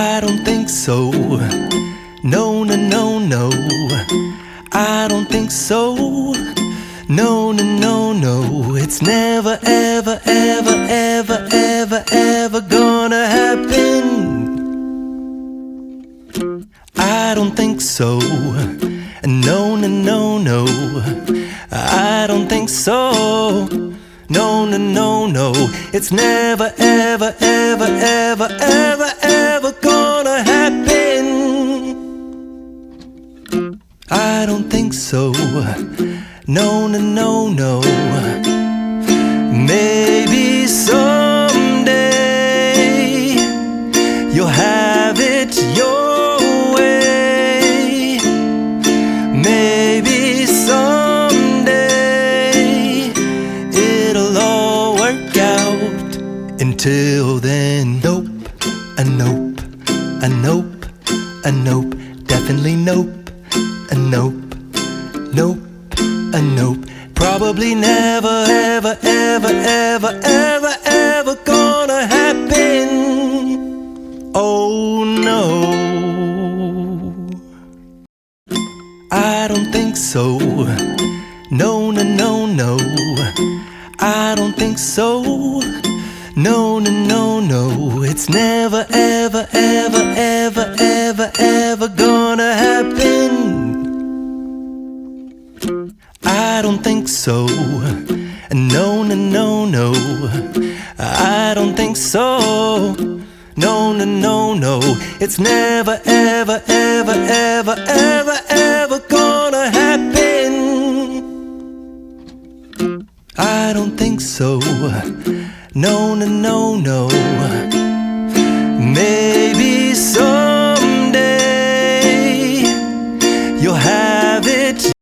I don't think so. No, no, no, no. I don't think so. No, no, no, no. It's never, ever, ever, ever, ever, ever gonna happen. I don't think so. No, no, no, no. I don't think so. No, no, no, no. It's never, ever, ever, ever, ever, ever gonna happen. I don't think so. No, no, no, no. Maybe someday you'll have it your way. Maybe someday it'll all work out. Until then, nope, a nope, a nope, a nope, definitely nope, a nope, nope, a nope. Probably never, ever, ever, ever, ever, ever gonna happen. Oh no, I don't think so. No, no, no, no. I don't think so. No, no, no, no. It's never, ever, ever, ever, ever, ever gonna happen. I don't think so. No, no, no, no. I don't think so. No, no, no, no. It's never, ever, ever, ever, ever, ever gonna happen. I don't think so. No, no, no, no. Maybe someday you'll have it